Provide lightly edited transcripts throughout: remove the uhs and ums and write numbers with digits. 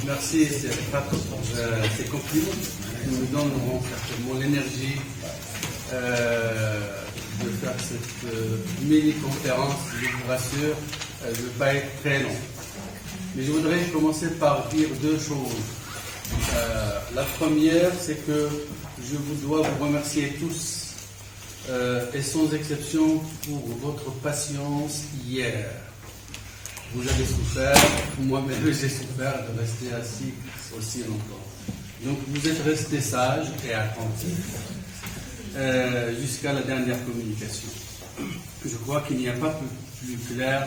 Merci pour ces compliments qui nous donneront certainement l'énergie de faire cette mini-conférence. Je vous rassure, elle ne va pas être très longue. Mais je voudrais commencer par dire deux choses. La première, c'est que je dois vous remercier tous et sans exception pour votre patience hier. Vous avez souffert, moi-même j'ai souffert de rester assis aussi longtemps. Donc vous êtes restés sages et attentifs jusqu'à la dernière communication. Je crois qu'il n'y a pas plus clair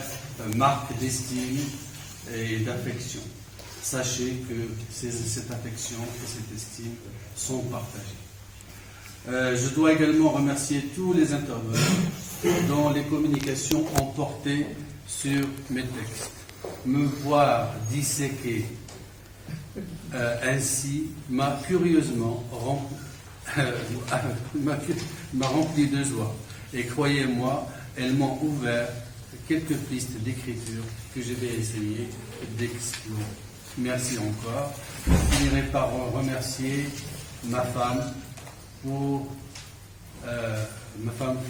marque d'estime et d'affection. Sachez que cette affection et cette estime sont partagées. Je dois également remercier tous les intervenants dont les communications ont porté sur mes textes. Me voir disséquer ainsi m'a curieusement rempli de joie. Et croyez-moi, elles m'ont ouvert quelques pistes d'écriture que je vais essayer d'explorer. Merci encore. Je finirai par remercier ma femme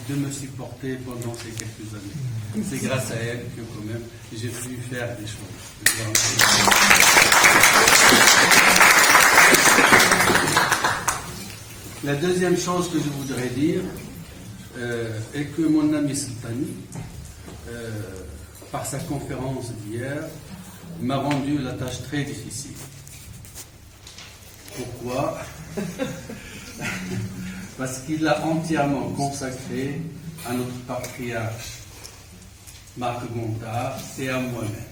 de me supporter pendant ces quelques années. C'est grâce à elle que quand même j'ai pu faire des choses. La deuxième chose que je voudrais dire est que mon ami Sultani, par sa conférence d'hier, m'a rendu la tâche très difficile. Pourquoi? Parce qu'il l'a entièrement consacré à notre patriarche, Marc Gontard, et à moi-même.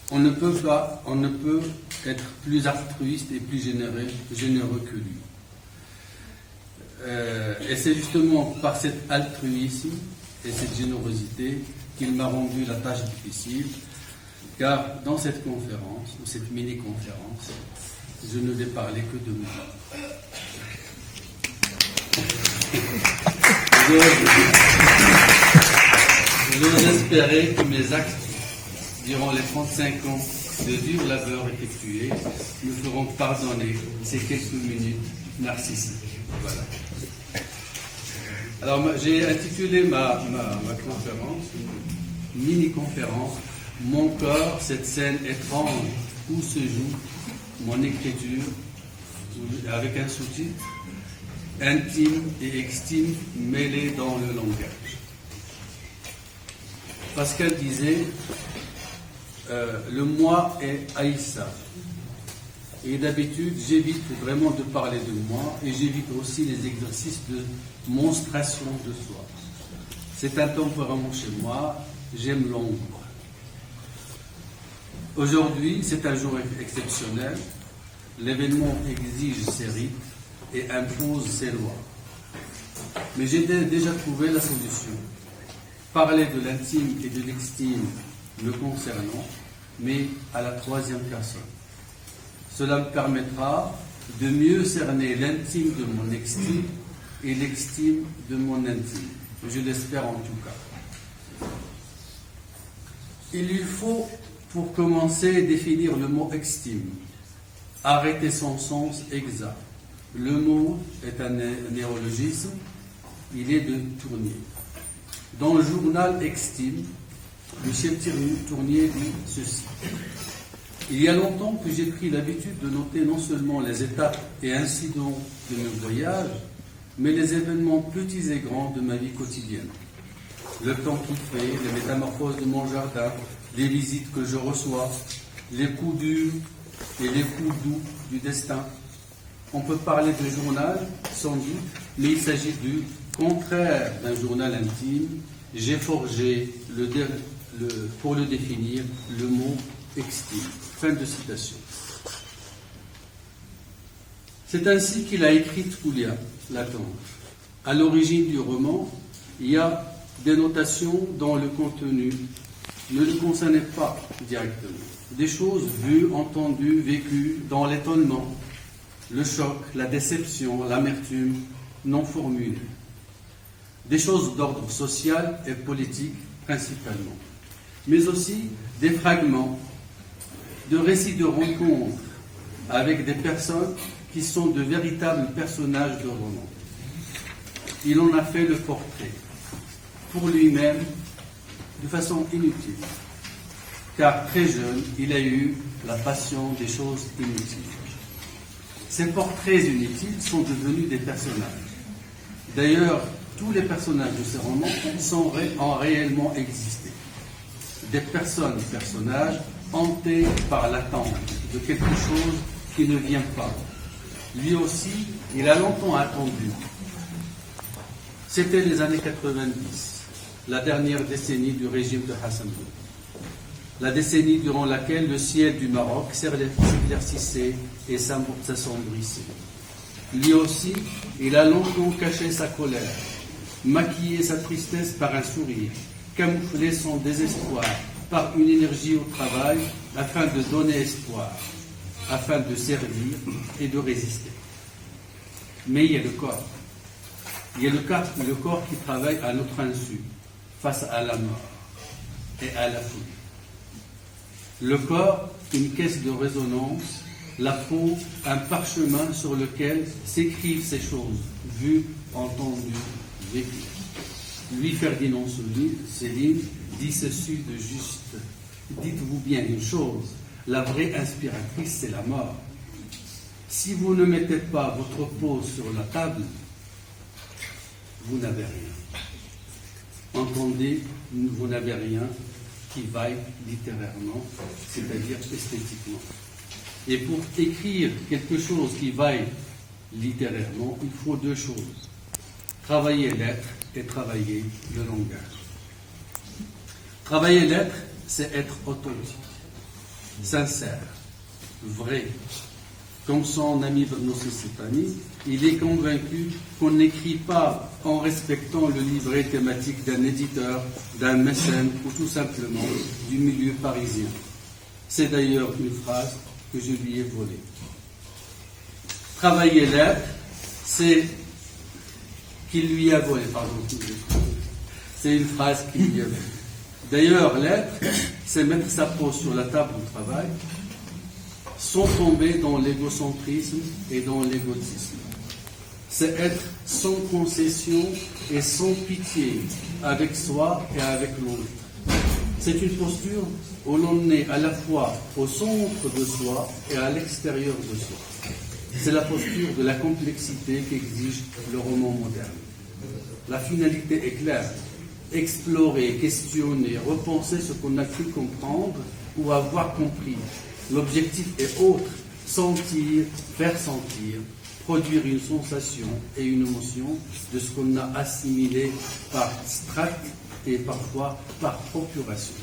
On ne peut être plus altruiste et plus généreux que lui. Et c'est justement par cet altruisme et cette générosité qu'il m'a rendu la tâche difficile, car dans cette conférence, ou cette mini-conférence, je ne vais parler que de moi. J'ose espérer que mes actes, durant les 35 ans de dur labeur effectué, me feront pardonner ces quelques minutes narcissiques. Voilà. Alors, j'ai intitulé ma conférence, une mini-conférence, Mon corps, cette scène étrange où se joue mon écriture, avec un sous-titre, intime et extime mêlés dans le langage. Pascal disait, le moi est Aïssa. Et d'habitude, j'évite vraiment de parler de moi et j'évite aussi les exercices de monstration de soi. C'est un tempérament chez moi, j'aime l'ombre. Aujourd'hui, c'est un jour exceptionnel. L'événement exige ses rites et impose ses lois. Mais j'ai déjà trouvé la solution. Parler de l'intime et de l'extime me concernant, mais à la troisième personne. Cela me permettra de mieux cerner l'intime de mon extime et l'extime de mon intime. Je l'espère en tout cas. Il lui faut, pour commencer, définir le mot extime. Arrêter son sens exact. Le mot est un néologisme, il est de Tournier. Dans le journal Extime, Michel Tournier dit ceci. Il y a longtemps que j'ai pris l'habitude de noter non seulement les étapes et incidents de mes voyages, mais les événements petits et grands de ma vie quotidienne. Le temps qu'il fait, les métamorphoses de mon jardin, les visites que je reçois, les coups durs et les coups doux du destin. On peut parler de journal, sans doute, mais il s'agit du contraire d'un journal intime. J'ai forgé, pour le définir, le mot extime. Fin de citation. C'est ainsi qu'il a écrit Troulia, l'attente. À l'origine du roman, il y a des notations dont le contenu ne le concernait pas directement. Des choses vues, entendues, vécues dans l'étonnement, le choc, la déception, l'amertume non formulée. Des choses d'ordre social et politique principalement, mais aussi des fragments de récits de rencontres avec des personnes qui sont de véritables personnages de roman. Il en a fait le portrait, pour lui-même, de façon inutile, car très jeune, il a eu la passion des choses inutiles. Ces portraits inutiles sont devenus des personnages. D'ailleurs, tous les personnages de ces romans ont réellement existé. Des personnages hantés par l'attente de quelque chose qui ne vient pas. Lui aussi, il a longtemps attendu. C'était les années 90, la dernière décennie du régime de Hassan II. La décennie durant laquelle le ciel du Maroc s'éclaircissait et s'assombrissait. Lui aussi, il a longtemps caché sa colère, maquillé sa tristesse par un sourire, camouflé son désespoir par une énergie au travail afin de donner espoir, afin de servir et de résister. Mais il y a le corps. Il y a le corps qui travaille à notre insu, face à la mort et à la folie. Le corps, une caisse de résonance, la peau, un parchemin sur lequel s'écrivent ces choses, vues, entendues, vécues. Lui, Ferdinand Céline, dit ceci de juste. Dites-vous bien une chose, la vraie inspiratrice, c'est la mort. Si vous ne mettez pas votre peau sur la table, vous n'avez rien. Entendez, vous n'avez rien qui vaille littérairement, c'est-à-dire esthétiquement. Et pour écrire quelque chose qui vaille littérairement, il faut deux choses. Travailler l'être et travailler le langage. Travailler l'être, c'est être authentique, sincère, vrai. Comme son ami Bruno Cécitani, il est convaincu qu'on n'écrit pas en respectant le livret thématique d'un éditeur, d'un mécène ou tout simplement du milieu parisien. C'est d'ailleurs une phrase que je lui ai volée. Travailler l'être, c'est qu'il lui a volé, pardon, c'est une phrase qu'il lui a volée. D'ailleurs, l'être, c'est mettre sa peau sur la table du travail sans tomber dans l'égocentrisme et dans l'égotisme. C'est être sans concession et sans pitié avec soi et avec l'autre. C'est une posture où l'on est à la fois au centre de soi et à l'extérieur de soi. C'est la posture de la complexité qu'exige le roman moderne. La finalité est claire. Explorer, questionner, repenser ce qu'on a pu comprendre ou avoir compris. L'objectif est autre, sentir, faire sentir, produire une sensation et une émotion de ce qu'on a assimilé par tract et parfois par procuration.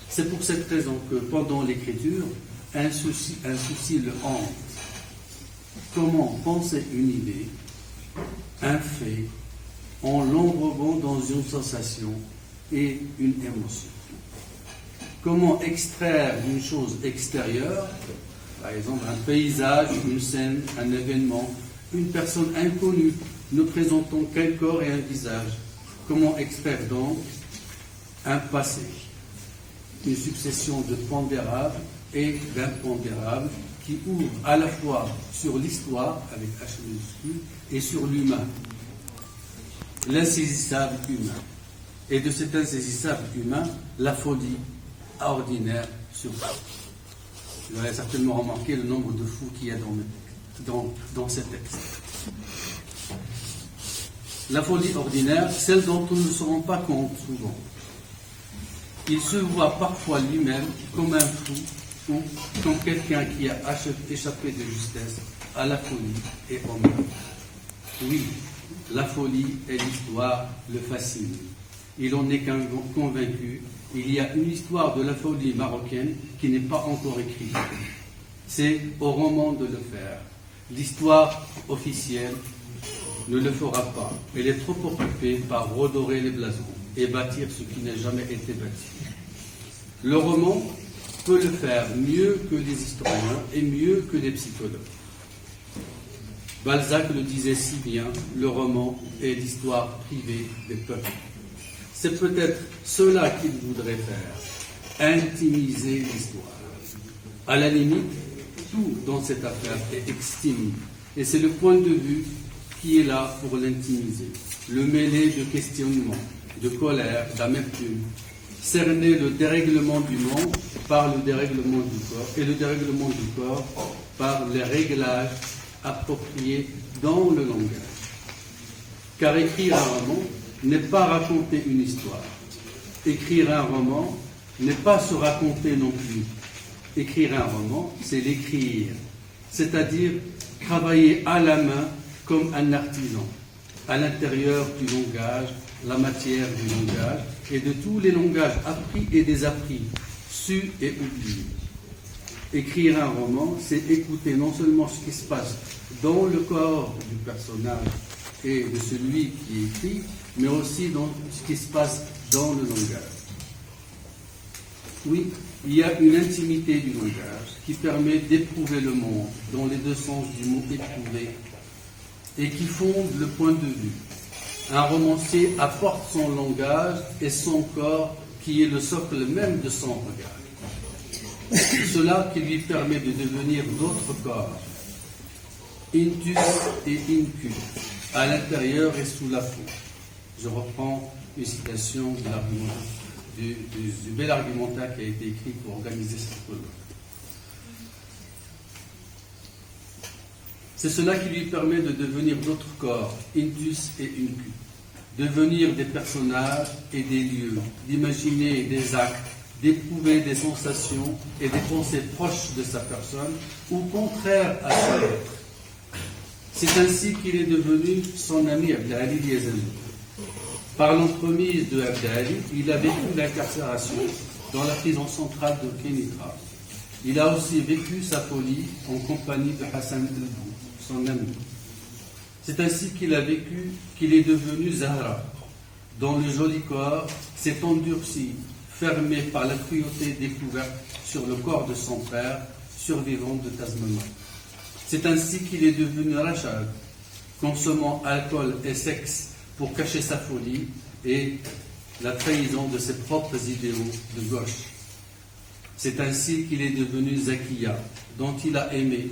C'est pour cette raison que pendant l'écriture, un souci le hante. Comment penser une idée, un fait, en l'enrobant dans une sensation et une émotion. Comment extraire d'une chose extérieure, par exemple un paysage, une scène, un événement, une personne inconnue, ne présentant qu'un corps et un visage. Comment extraire donc un passé, une succession de pondérables et d'impondérables qui ouvre à la fois sur l'histoire, avec H minuscule, et sur l'humain, l'insaisissable humain. Et de cet insaisissable humain, la folie ordinaire surtout. Vous avez certainement remarqué le nombre de fous qu'il y a dans ces textes. La folie ordinaire, celle dont on ne se rend pas compte souvent. Il se voit parfois lui-même comme un fou ou comme quelqu'un qui a échappé de justesse à la folie et au mal. Oui, la folie et l'histoire le fascinent. Il en est convaincu. Il y a une histoire de la folie marocaine qui n'est pas encore écrite. C'est au roman de le faire. L'histoire officielle ne le fera pas. Elle est trop occupée par redorer les blasons et bâtir ce qui n'a jamais été bâti. Le roman peut le faire mieux que les historiens et mieux que les psychologues. Balzac le disait si bien, le roman est l'histoire privée des peuples. C'est peut-être cela qu'il voudrait faire, intimiser l'histoire. À la limite, tout dans cette affaire est extime. Et c'est le point de vue qui est là pour l'intimiser. Le mêler de questionnement, de colère, d'amertume. Cerner le dérèglement du monde par le dérèglement du corps et le dérèglement du corps par les réglages appropriés dans le langage. Car écrire un roman n'est pas raconter une histoire. Écrire un roman n'est pas se raconter non plus. Écrire un roman, c'est l'écrire, c'est-à-dire travailler à la main comme un artisan, à l'intérieur du langage, la matière du langage et de tous les langages appris et désappris, sus et oubliés. Écrire un roman, c'est écouter non seulement ce qui se passe dans le corps du personnage et de celui qui écrit, mais aussi dans ce qui se passe dans le langage. Oui, il y a une intimité du langage qui permet d'éprouver le monde dans les deux sens du mot éprouver et qui fonde le point de vue. Un romancier apporte son langage et son corps qui est le socle même de son regard. C'est cela qui lui permet de devenir d'autres corps, intus et incus, à l'intérieur et sous la peau. Je reprends une citation de l'argument, du bel argumentaire qui a été écrit pour organiser cette colloque. C'est cela qui lui permet de devenir d'autres corps, intus et incus, devenir des personnages et des lieux, d'imaginer des actes, d'éprouver des sensations et des pensées proches de sa personne ou contraires à sa lettre. C'est ainsi qu'il est devenu son ami Abdelali Liazani. Par l'entremise de Abdelali, il a vécu l'incarcération dans la prison centrale de Kenitra. Il a aussi vécu sa folie en compagnie de Hassan El-Bou, son ami. C'est ainsi qu'il a vécu, qu'il est devenu Zahra, dont le joli corps s'est endurci, fermé par la cruauté découverte sur le corps de son père, survivant de Tasmania. C'est ainsi qu'il est devenu Rachad, consommant alcool et sexe pour cacher sa folie et la trahison de ses propres idéaux de gauche. C'est ainsi qu'il est devenu Zakiya, dont il a aimé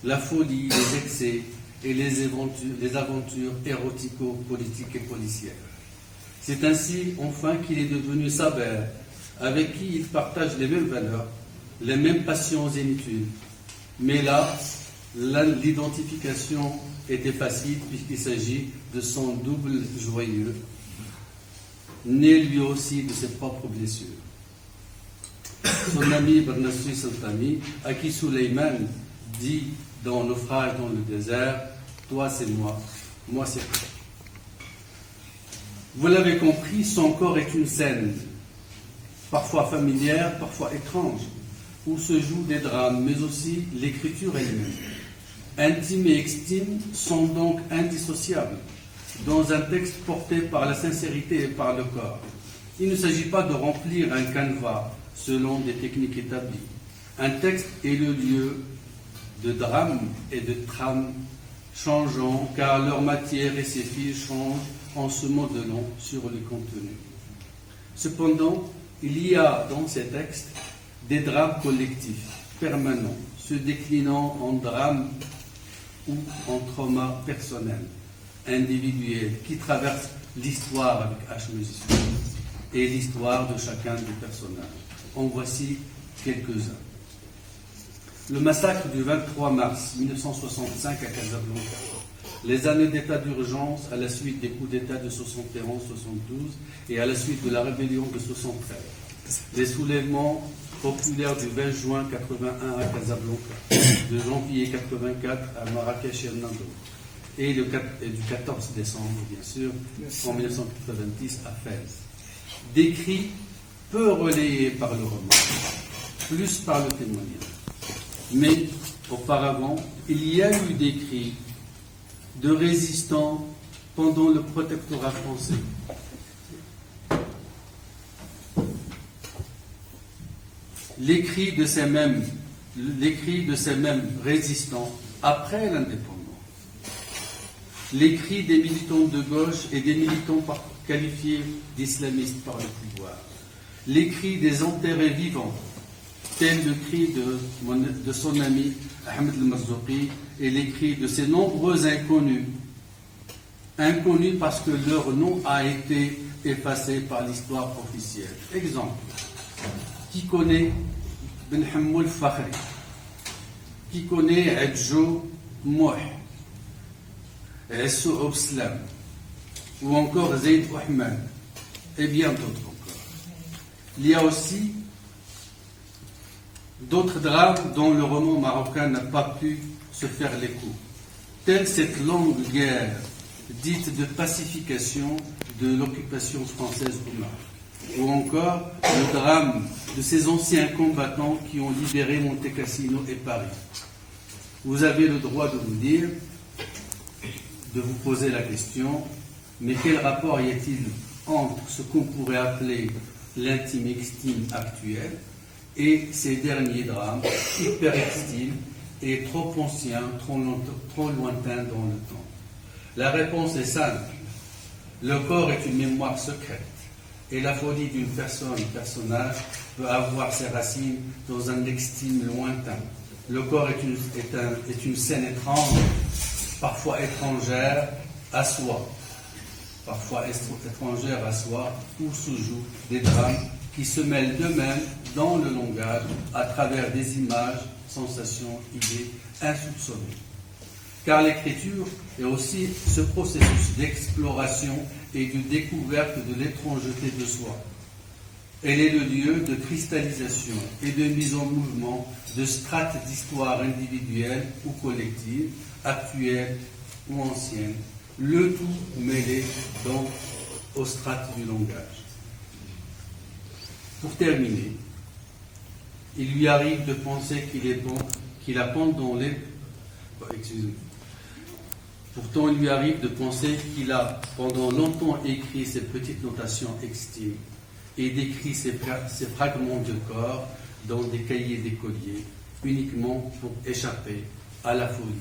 la folie, les excès et les aventures érotico-politiques et policières. C'est ainsi, enfin, qu'il est devenu Saber, avec qui il partage les mêmes valeurs, les mêmes passions inutiles. Mais là, l'identification était facile puisqu'il s'agit de son double joyeux, né lui aussi de ses propres blessures. Son ami Barnassi Sultani, à qui Suleiman dit dans Naufrage dans le désert, toi c'est moi, moi c'est toi. Vous l'avez compris, son corps est une scène, parfois familière, parfois étrange, où se jouent des drames, mais aussi l'écriture elle-même. Intime et extime sont donc indissociables dans un texte porté par la sincérité et par le corps. Il ne s'agit pas de remplir un canevas selon des techniques établies. Un texte est le lieu de drames et de trames changeants, car leur matière et ses fils changent en se modelant sur le contenu. Cependant, il y a dans ces textes des drames collectifs, permanents, se déclinant en drames ou en traumas personnels, individuels, qui traversent l'histoire avec H majuscule et l'histoire de chacun des personnages. En voici quelques-uns. Le massacre du 23 mars 1965 à Casablanca. Les années d'état d'urgence à la suite des coups d'État de 71-72 et à la suite de la rébellion de 73. Les soulèvements populaires du 20 juin 81 à Casablanca, de janvier 84 à Marrakech et Nando, et du 14 décembre, bien sûr, en 1990 à Fès. Décrits peu relayés par le roman, plus par le témoignage. Mais auparavant, il y a eu des cris de résistants pendant le protectorat français. Les cris de ces mêmes résistants après l'indépendance. Les cris des militants de gauche et des militants qualifiés d'islamistes par le pouvoir. Les cris des enterrés vivants tel le cri de son ami Ahmed al-Marzouqi et les cris de ces nombreux inconnus. Inconnus parce que leur nom a été effacé par l'histoire officielle. Exemple, qui connaît Ben Hammoul Fakhri? Qui connaît Adjo Mouh, Essou Obslam, ou encore Zayd Ouhman, et bien d'autres encore. Il y a aussi d'autres drames dont le roman marocain n'a pas pu se faire l'écho, telle cette longue guerre dite de pacification de l'occupation française au Maroc, ou encore le drame de ces anciens combattants qui ont libéré Monte Cassino et Paris. Vous avez le droit de vous dire, de vous poser la question, mais quel rapport y a-t-il entre ce qu'on pourrait appeler l'intime extime actuel et ces derniers drames hyper extimes et trop anciens, trop lointains dans le temps? La réponse est simple. Le corps est une mémoire secrète et la folie d'une personnage peut avoir ses racines dans un extime lointain. Le corps est une scène étrange, parfois étrangère à soi. Parfois étrangère à soi, où se jouent des drames qui se mêlent d'eux-mêmes dans le langage à travers des images, sensations, idées insoupçonnées. Car l'écriture est aussi ce processus d'exploration et de découverte de l'étrangeté de soi. Elle est le lieu de cristallisation et de mise en mouvement de strates d'histoire individuelles ou collectives, actuelles ou anciennes, le tout mêlé aux strates du langage. Pour terminer, il lui arrive de penser qu'il a pendant les... Excusez-moi. Pourtant, il lui arrive de penser qu'il a pendant longtemps écrit ces petites notations extimes et décrit ces fragments de corps dans des cahiers d'écoliers, uniquement pour échapper à la folie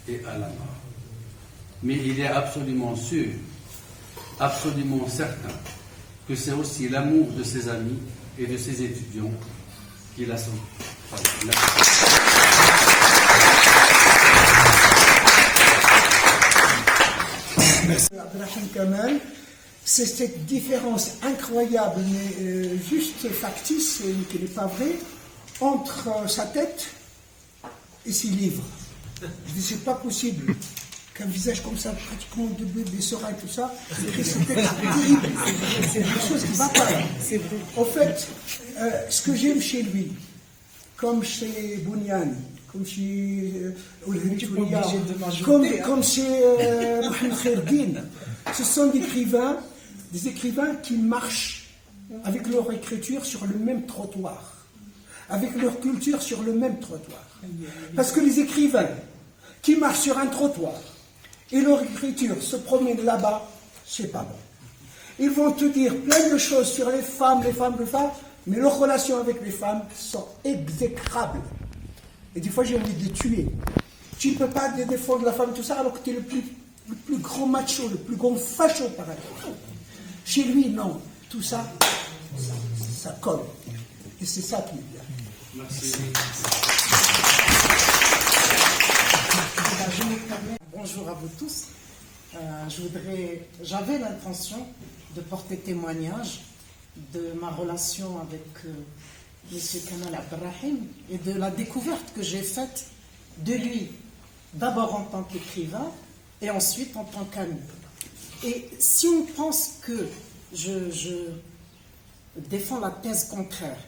et à la mort. Mais il est absolument sûr, absolument certain, que c'est aussi l'amour de ses amis et de ses étudiants qui l'a sauvé. Merci. Abdelrahim Kamel, c'est cette différence incroyable, mais juste factice, qui n'est pas vraie, entre sa tête et ses livres. Je dis, c'est pas possible qu'un visage comme ça, pratiquement des seringues, tout ça, c'est terrible. C'est quelque chose qui ne va pas. En fait, ce que j'aime chez lui, comme chez Bouniane, comme chez Oulhintouria, comme chez Mohamed Kherdin, ce sont des écrivains qui marchent avec leur écriture sur le même trottoir, avec leur culture sur le même trottoir. Parce que les écrivains qui marchent sur un trottoir et leur écriture se promène là-bas, c'est pas bon. Ils vont te dire plein de choses sur les femmes, mais leurs relations avec les femmes sont exécrables. Et des fois, j'ai envie de les tuer. Tu ne peux pas défendre la femme, tout ça, alors que tu es le plus grand macho, le plus grand facho par exemple. Chez lui, non. Tout ça, ça colle. Et c'est ça qui est bien. Merci. Bonjour à vous tous. J'avais l'intention de porter témoignage de ma relation avec M. Kamel Abdelrahim et de la découverte que j'ai faite de lui, d'abord en tant qu'écrivain et ensuite en tant qu'ami. Et si on pense que je défends la thèse contraire,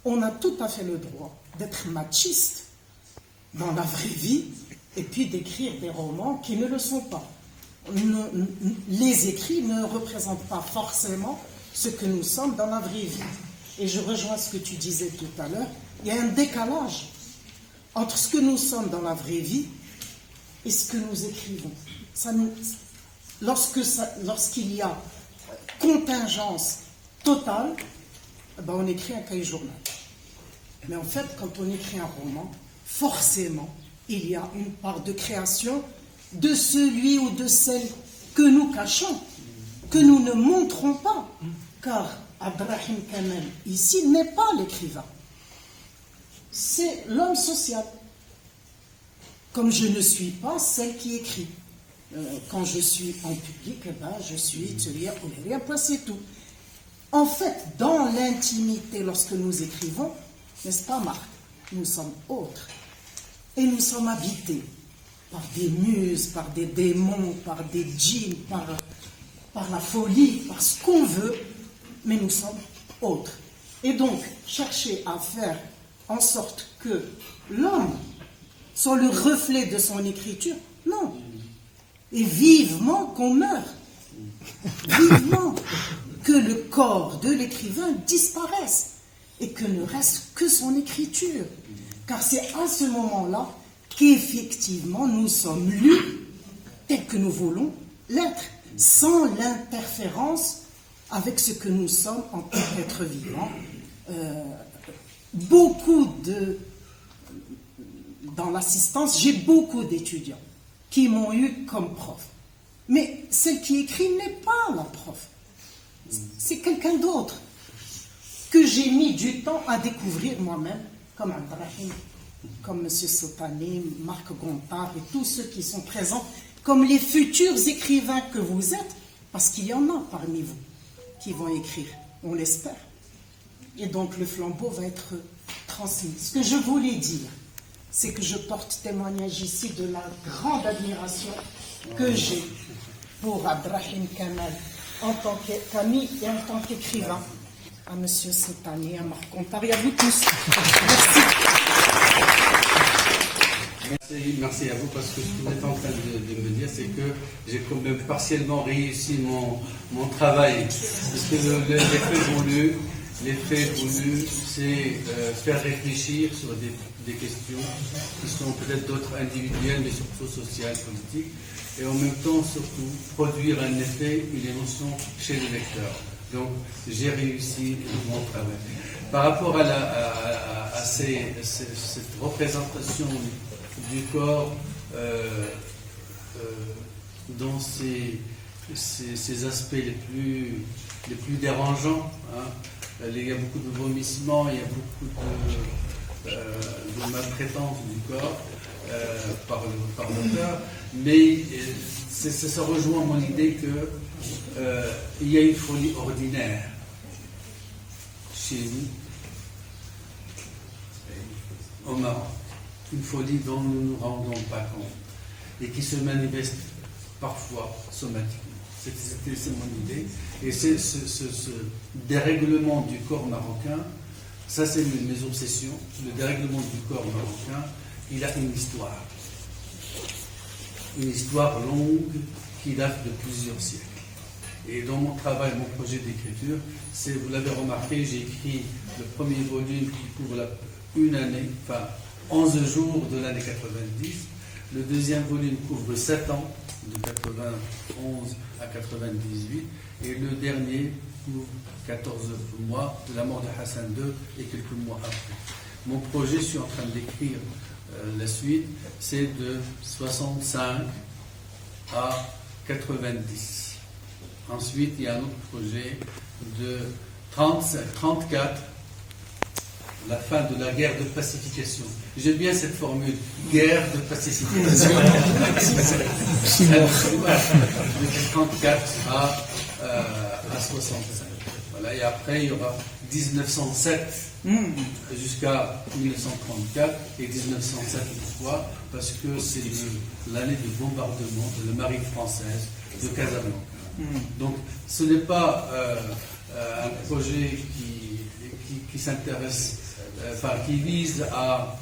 on a tout à fait le droit d'être machiste dans la vraie vie et puis d'écrire des romans qui ne le sont pas. Les écrits ne représentent pas forcément ce que nous sommes dans la vraie vie. Et je rejoins ce que tu disais tout à l'heure, il y a un décalage entre ce que nous sommes dans la vraie vie et ce que nous écrivons. Lorsqu'il y a contingence totale, ben on écrit un cahier journal. Mais en fait, quand on écrit un roman, forcément, il y a une part de création de celui ou de celle que nous cachons, que nous ne montrons pas. Car Abdelrahim Kamel, ici, n'est pas l'écrivain. c'est l'homme social. Comme je ne suis pas celle qui écrit. Quand je suis en public, je suis Tulia Ouléria, c'est tout. En fait, dans l'intimité, lorsque nous écrivons, n'est-ce pas Marc, nous sommes autres. Et nous sommes habités par des muses, par des démons, par des djinns, par la folie, par ce qu'on veut, mais nous sommes autres. Et donc, chercher à faire en sorte que l'homme soit le reflet de son écriture, non. Et vivement qu'on meure. Vivement que le corps de l'écrivain disparaisse et que ne reste que son écriture. Car c'est à ce moment-là qu'effectivement nous sommes lus tel que nous voulons l'être, sans l'interférence avec ce que nous sommes en tant qu'êtres vivants. Dans l'assistance, j'ai beaucoup d'étudiants qui m'ont eu comme prof. Mais celle qui écrit n'est pas la prof. C'est quelqu'un d'autre que j'ai mis du temps à découvrir moi-même, comme Abdrahim, comme M. Sotani, Marc Gontard et tous ceux qui sont présents, comme les futurs écrivains que vous êtes, parce qu'il y en a parmi vous qui vont écrire, on l'espère. Et donc le flambeau va être transmis. Ce que je voulais dire, c'est que je porte témoignage ici de la grande admiration que j'ai pour Abdrahim Kamal en tant qu'ami et en tant qu'écrivain, à M. Sotani, à Marc Gontard et à vous tous. Merci. Merci à vous, parce que ce que vous êtes en train de me dire, c'est que j'ai quand même partiellement réussi mon travail. Parce que les faits voulus, c'est faire réfléchir sur des questions qui sont peut-être d'autres individuelles, mais surtout sociales, politiques, et en même temps, surtout, produire un effet, une émotion chez le lecteur. Donc, j'ai réussi mon travail. Par rapport à cette représentation du corps dans ces aspects les plus dérangeants, hein. Il y a beaucoup de vomissements, il y a beaucoup de maltraitance du corps par l'auteur, mais ça rejoint mon idée qu'il y a une folie ordinaire chez nous, au Maroc, une folie dont nous ne nous rendons pas compte et qui se manifeste parfois somatiquement. C'est mon idée. Et c'est ce dérèglement du corps marocain, ça c'est mes obsessions. Le dérèglement du corps marocain, il a une histoire. Une histoire longue qui date de plusieurs siècles. Et dans mon travail, mon projet d'écriture, vous l'avez remarqué, j'ai écrit le premier volume qui couvre une année, enfin 11 jours de l'année 90. Le deuxième volume couvre 7 ans, de 91 à 98. Et le dernier couvre 14 mois, de la mort de Hassan II et quelques mois après. Mon projet, je suis en train d'écrire la suite, c'est de 65 à 90. Ensuite, il y a un autre projet de 34, la fin de la guerre de pacification. J'aime bien cette formule, guerre de pacification. De 34 à 65. Voilà, et après, il y aura 1907 jusqu'à 1934 et 1907 pourquoi ? Parce que c'est l'année du bombardement de la marine française de Casablanca. Donc, ce n'est pas un projet qui s'intéresse, qui vise à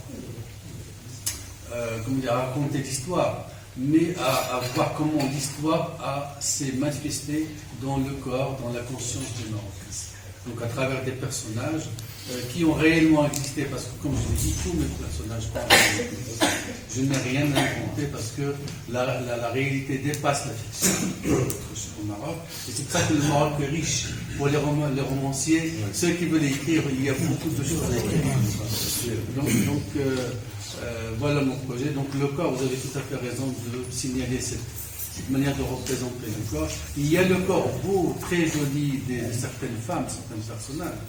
raconter l'histoire, mais à voir comment l'histoire s'est manifestée dans le corps, dans la conscience des Marocains. Donc, à travers des personnages qui ont réellement existé, parce que, comme je l'ai dit, tous mes personnages je n'ai rien inventé parce que la réalité dépasse la fiction au Maroc. Et c'est pour ça que le Maroc est riche. Pour les romanciers, ceux qui veulent écrire, il y a beaucoup de choses à écrire. Donc voilà mon projet. Donc le corps, vous avez tout à fait raison de signaler cette manière de représenter le corps. Il y a le corps beau, très joli de certaines femmes, certains personnages,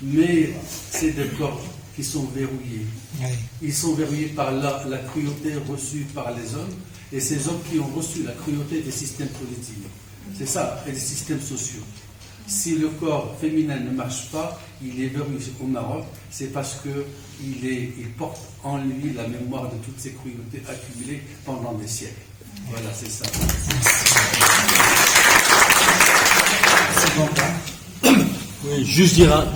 mais c'est des corps qui sont verrouillés. Oui. Ils sont verrouillés par la cruauté reçue par les hommes, et ces hommes qui ont reçu la cruauté des systèmes politiques. C'est ça, et des systèmes sociaux. Si le corps féminin ne marche pas, il est verrouillé au Maroc, c'est parce qu'il porte en lui la mémoire de toutes ces cruautés accumulées pendant des siècles. Voilà, c'est ça. Oui, juste dire